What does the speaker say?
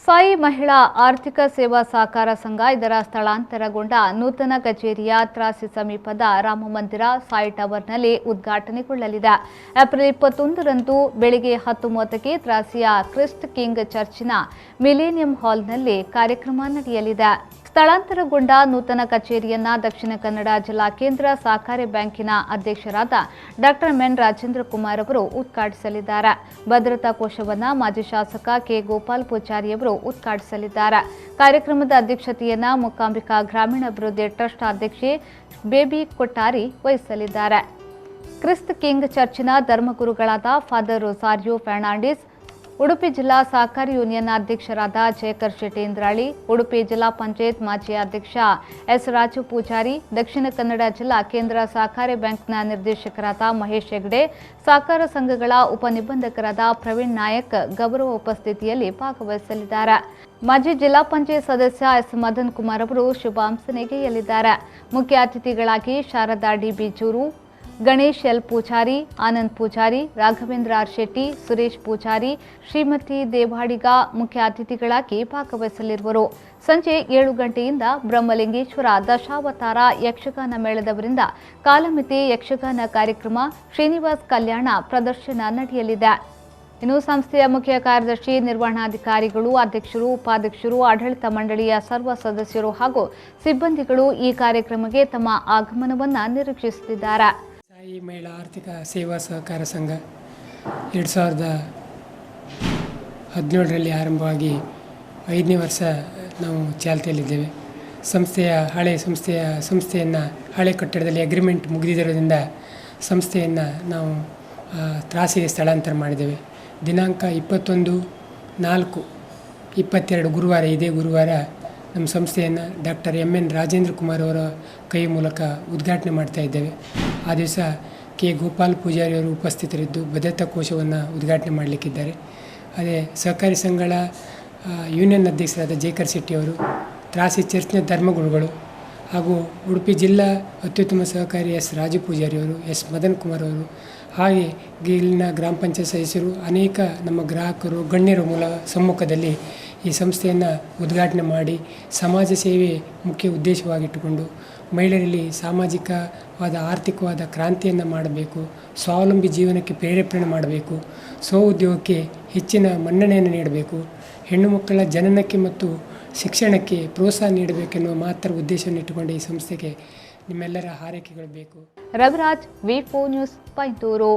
ಸಾಯಿ ಮಹಿಳಾ ಆರ್ಥಿಕ ಸೇವಾ ಸಹಕಾರ ಸಂಘ ಇದರ ಸ್ಥಳಾಂತರಗೊಂಡ ನೂತನ ಕಚೇರಿಯ ತ್ರಾಸಿ ಸಮೀಪದ ರಾಮಮಂದಿರ ಸಾಯಿ ಟವರ್ನಲ್ಲಿ ಉದ್ಘಾಟನೆಗೊಳ್ಳಲಿದೆ. ಏಪ್ರಿಲ್ 21ರಂದು ಬೆಳಗ್ಗೆ 10:30ಕ್ಕೆ ತ್ರಾಸಿಯ ಕ್ರಿಸ್ಟ್ ಕಿಂಗ್ ಚರ್ಚಿನ ಮಿಲೇನಿಯಂ ಹಾಲ್ನಲ್ಲಿ ಕಾರ್ಯಕ್ರಮ ನಡೆಯಲಿದೆ. ಸ್ಥಳಾಂತರಗೊಂಡ ನೂತನ ಕಚೇರಿಯನ್ನ ದಕ್ಷಿಣ ಕನ್ನಡ ಜಿಲ್ಲಾ ಕೇಂದ್ರ ಸಹಕಾರಿ ಬ್ಯಾಂಕಿನ ಅಧ್ಯಕ್ಷರಾದ ಡಾ ಎನ್ ರಾಜೇಂದ್ರ ಕುಮಾರ್ ಅವರು ಉದ್ಘಾಟಿಸಲಿದ್ದಾರೆ. ಭದ್ರತಾ ಕೋಶವನ್ನು ಮಾಜಿ ಶಾಸಕ ಕೆ ಗೋಪಾಲ್ ಪೂಜಾರಿ ಅವರು ಉದ್ಘಾಟಿಸಲಿದ್ದಾರೆ. ಕಾರ್ಯಕ್ರಮದ ಅಧ್ಯಕ್ಷತೆಯನ್ನ ಮೂಕಾಂಬಿಕಾ ಗ್ರಾಮೀಣಾಭಿವೃದ್ಧಿ ಟ್ರಸ್ಟ್ ಅಧ್ಯಕ್ಷೆ ಬೇಬಿ ಕೊಟ್ಟಾರಿ ವಹಿಸಲಿದ್ದಾರೆ. ಕ್ರಿಸ್ಟ್ ಕಿಂಗ್ ಚರ್ಚಿನ ಧರ್ಮಗುರುಗಳಾದ ಫಾದರ್ ರೊಸಾರಿಯೋ ಫರ್ನಾಂಡಿಸ್, ಉಡುಪಿ ಜಿಲ್ಲಾ ಸಹಕಾರಿ ಯೂನಿಯನ್ ಅಧ್ಯಕ್ಷರಾದ ಜಯಕರ್ ಶೆಟ್ಟೇಂದ್ರಾಳಿ, ಉಡುಪಿ ಜಿಲ್ಲಾ ಪಂಚಾಯತ್ ಮಾಜಿ ಅಧ್ಯಕ್ಷ ಎಸ್ ರಾಜು ಪೂಜಾರಿ, ದಕ್ಷಿಣ ಕನ್ನಡ ಜಿಲ್ಲಾ ಕೇಂದ್ರ ಸಹಕಾರಿ ಬ್ಯಾಂಕ್ನ ನಿರ್ದೇಶಕರಾದ ಮಹೇಶ್ ಹೆಗ್ಡೆ, ಸಹಕಾರ ಸಂಘಗಳ ಉಪನಿಬಂಧಕರಾದ ಪ್ರವೀಣ್ ನಾಯಕ್ ಗೌರವ ಉಪಸ್ಥಿತಿಯಲ್ಲಿ ಭಾಗವಹಿಸಲಿದ್ದಾರೆ. ಮಾಜಿ ಜಿಲ್ಲಾ ಪಂಚಾಯತ್ ಸದಸ್ಯ ಎಸ್ ಮದನ್ ಕುಮಾರ್ ಅವರು ಶುಭಾಂಶನೆಗೆಯಲಿದ್ದಾರೆ. ಮುಖ್ಯ ಅತಿಥಿಗಳಾಗಿ Sharada D Bijur, Ganesh L Poojari, Anand Poojari, Raghavendra R Shetty, Suresh Poojari, Shrimati Devadiga ಮುಖ್ಯ ಅತಿಥಿಗಳಾಗಿ ಭಾಗವಹಿಸಲಿರುವರು. ಸಂಜೆ 7 ಗಂಟೆಯಿಂದ ಬ್ರಹ್ಮಲಿಂಗೇಶ್ವರ ದಶಾವತಾರ ಯಕ್ಷಗಾನ ಮೇಳದವರಿಂದ ಕಾಲಮಿತಿ ಯಕ್ಷಗಾನ ಕಾರ್ಯಕ್ರಮ, ಶ್ರೀನಿವಾಸ್ ಕಲ್ಯಾಣ ಪ್ರದರ್ಶನ ನಡೆಯಲಿದೆ. ಇನ್ನು ಸಂಸ್ಥೆಯ ಮುಖ್ಯ ಕಾರ್ಯದರ್ಶಿ, ನಿರ್ವಹಣಾಧಿಕಾರಿಗಳು, ಅಧ್ಯಕ್ಷರು, ಉಪಾಧ್ಯಕ್ಷರು, ಆಡಳಿತ ಮಂಡಳಿಯ ಸರ್ವ ಸದಸ್ಯರು ಹಾಗೂ ಸಿಬ್ಬಂದಿಗಳು ಈ ಕಾರ್ಯಕ್ರಮಕ್ಕೆ ತಮ್ಮ ಆಗಮನವನ್ನು ನಿರೀಕ್ಷಿಸುತ್ತಿದ್ದಾರೆ. ಸಾಯಿ ಮಹಿಳಾ ಆರ್ಥಿಕ ಸೇವಾ ಸಹಕಾರ ಸಂಘ 2017ರಲ್ಲಿ ಆರಂಭವಾಗಿ 5ನೇ ವರ್ಷ ನಾವು ಚಾಲ್ತಿಯಲ್ಲಿದ್ದೇವೆ. ಸಂಸ್ಥೆಯನ್ನು ಹಳೆ ಕಟ್ಟಡದಲ್ಲಿ ಅಗ್ರಿಮೆಂಟ್ ಮುಗಿದಿರೋದ್ರಿಂದ ಸಂಸ್ಥೆಯನ್ನು ನಾವು ತ್ರಾಸಿಗೆ ಸ್ಥಳಾಂತರ ಮಾಡಿದ್ದೇವೆ. ದಿನಾಂಕ 21/4/22 ಗುರುವಾರ, ಇದೇ ಗುರುವಾರ ನಮ್ಮ ಸಂಸ್ಥೆಯನ್ನು ಡಾಕ್ಟರ್ ಎನ್ ರಾಜೇಂದ್ರ ಕುಮಾರ್ ಅವರ ಕೈ ಮೂಲಕ ಉದ್ಘಾಟನೆ ಮಾಡ್ತಾ ಇದ್ದೇವೆ. ಆ ದಿವಸ ಕೆ ಗೋಪಾಲ್ ಪೂಜಾರಿ ಅವರು ಉಪಸ್ಥಿತರಿದ್ದು ಭದ್ರತಾ ಕೋಶವನ್ನು ಉದ್ಘಾಟನೆ ಮಾಡಲಿಕ್ಕಿದ್ದಾರೆ. ಅದೇ ಸಹಕಾರಿ ಸಂಘಗಳ ಯೂನಿಯನ್ ಅಧ್ಯಕ್ಷರಾದ ಜಯಕರ್ ಶೆಟ್ಟಿ ಅವರು, ತ್ರಾಸಿ ಚರ್ಚ್ನ ಧರ್ಮಗುರುಗಳು ಹಾಗೂ ಉಡುಪಿ ಜಿಲ್ಲಾ ಅತ್ಯುತ್ತಮ ಸಹಕಾರಿ ಎಸ್ ರಾಜು ಪೂಜಾರಿ ಅವರು, ಎಸ್ ಮದನ್ ಕುಮಾರ್ ಅವರು, ಹಾಗೆ ಇಲ್ಲಿನ ಗ್ರಾಮ ಪಂಚಾಯತ್ ಸದಸ್ಯರು, ಅನೇಕ ನಮ್ಮ ಗ್ರಾಹಕರು, ಗಣ್ಯರ ಸಮ್ಮುಖದಲ್ಲಿ ಈ ಸಂಸ್ಥೆಯನ್ನು ಉದ್ಘಾಟನೆ ಮಾಡಿ ಸಮಾಜ ಸೇವೆ ಮುಖ್ಯ ಉದ್ದೇಶವಾಗಿಟ್ಟುಕೊಂಡು ಮಹಿಳೆಯರಲ್ಲಿ ಸಾಮಾಜಿಕವಾದ ಆರ್ಥಿಕವಾದ ಕ್ರಾಂತಿಯನ್ನು ಮಾಡಬೇಕು, ಸ್ವಾವಲಂಬಿ ಜೀವನಕ್ಕೆ ಪ್ರೇರೇಪಣೆ ಮಾಡಬೇಕು, ಸ್ವಉದ್ಯೋಗಕ್ಕೆ ಹೆಚ್ಚಿನ ಮನ್ನಣೆಯನ್ನು ನೀಡಬೇಕು, ಹೆಣ್ಣು ಮಕ್ಕಳ ಜನನಕ್ಕೆ ಮತ್ತು ಶಿಕ್ಷಣಕ್ಕೆ ಪ್ರೋತ್ಸಾಹ ನೀಡಬೇಕೆನ್ನುವ ಮಾತ್ರ ಉದ್ದೇಶವನ್ನು ಇಟ್ಟುಕೊಂಡು ಈ ಸಂಸ್ಥೆಗೆ ನಿಮ್ಮೆಲ್ಲರ ಹಾರೈಕೆಗಳು ಬೇಕು. ರವಿರಾಜ್, ವಿ4 ನ್ಯೂಸ್, ಪೈಂತೂರು.